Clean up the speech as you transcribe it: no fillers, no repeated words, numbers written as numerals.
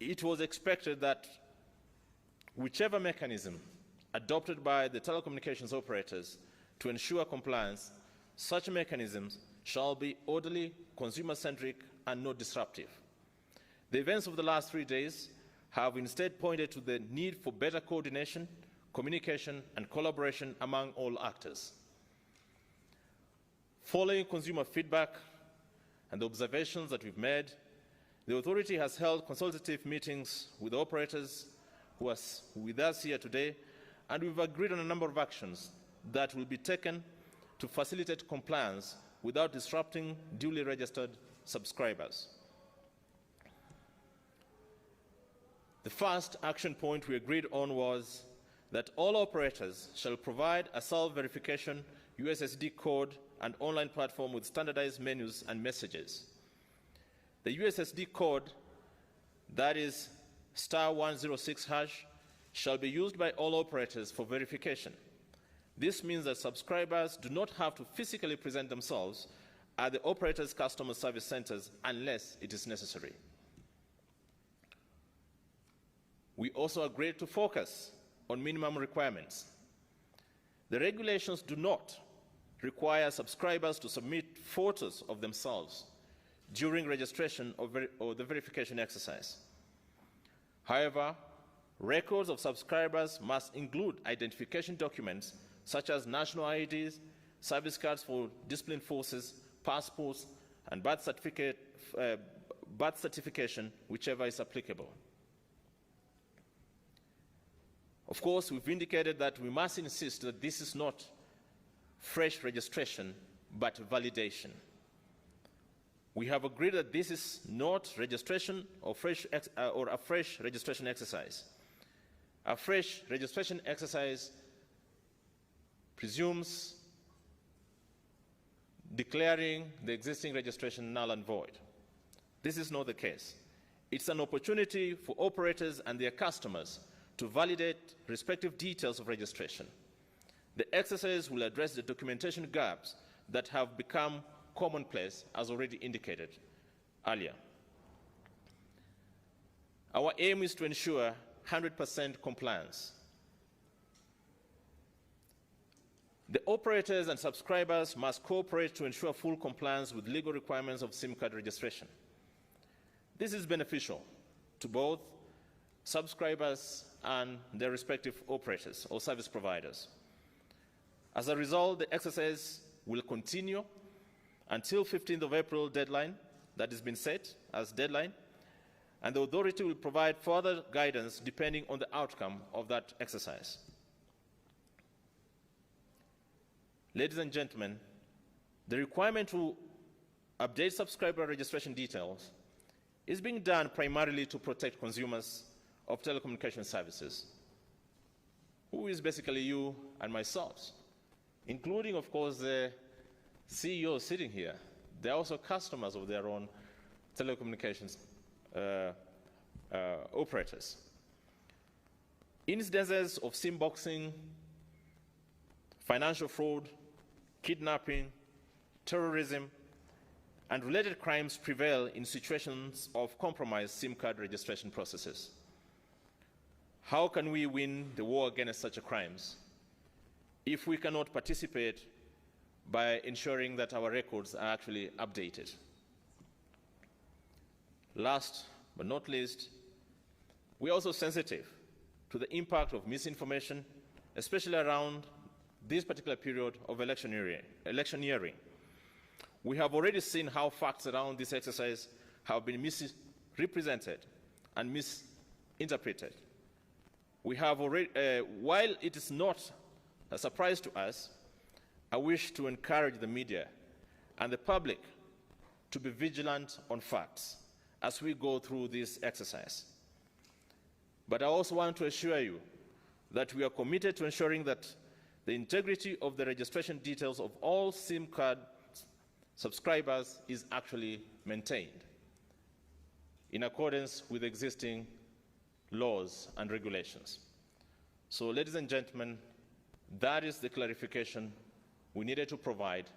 it was expected that whichever mechanism adopted by the telecommunications operators to ensure compliance, such mechanisms shall be orderly, consumer-centric, and not disruptive. The events of the last 3 days have instead pointed to the need for better coordination, communication, and collaboration among all actors. Following consumer feedback and the observations that we've made, the authority has held consultative meetings with the operators who are with us here today, and we've agreed on a number of actions that will be taken to facilitate compliance without disrupting duly registered subscribers. The first action point we agreed on was that all operators shall provide a self-verification USSD code and online platform with standardized menus and messages. The USSD code, that is *106#, shall be used by all operators for verification. This means that subscribers do not have to physically present themselves at the operator's customer service centers unless it is necessary. We also agreed to focus on minimum requirements. The regulations do not require subscribers to submit photos of themselves during registration or the verification exercise. However, records of subscribers must include identification documents such as national IDs, service cards for disciplined forces, passports, and birth certification, whichever is applicable. Of course, we've indicated that we must insist that this is not fresh registration, but validation. We have agreed that this is not registration or a fresh registration exercise. A fresh registration exercise presumes declaring the existing registration null and void. This is not the case. It's an opportunity for operators and their customers to validate respective details of registration. The exercise will address the documentation gaps that have become commonplace, as already indicated earlier. Our aim is to ensure 100% compliance. The operators and subscribers must cooperate to ensure full compliance with legal requirements of SIM card registration. This is beneficial to both subscribers and their respective operators or service providers. As a result, the exercise will continue until 15th of April deadline that has been set as deadline, and the authority will provide further guidance depending on the outcome of that exercise. Ladies and gentlemen, the requirement to update subscriber registration details is being done primarily to protect consumers of telecommunication services, who is basically you and myself, including, of course, the CEO sitting here. They're also customers of their own telecommunications operators. Incidences of SIM boxing, financial fraud, kidnapping, terrorism, and related crimes prevail in situations of compromised SIM card registration processes. How can we win the war against such crimes if we cannot participate by ensuring that our records are actually updated? Last but not least, we are also sensitive to the impact of misinformation, especially around this particular period of electioneering. We have already seen how facts around this exercise have been misrepresented and misinterpreted. We have already, while it is not a surprise to us, I wish to encourage the media and the public to be vigilant on facts as we go through this exercise. But I also want to assure you that we are committed to ensuring that the integrity of the registration details of all SIM card subscribers is actually maintained in accordance with existing laws and regulations. So, ladies and gentlemen, that is the clarification we needed to provide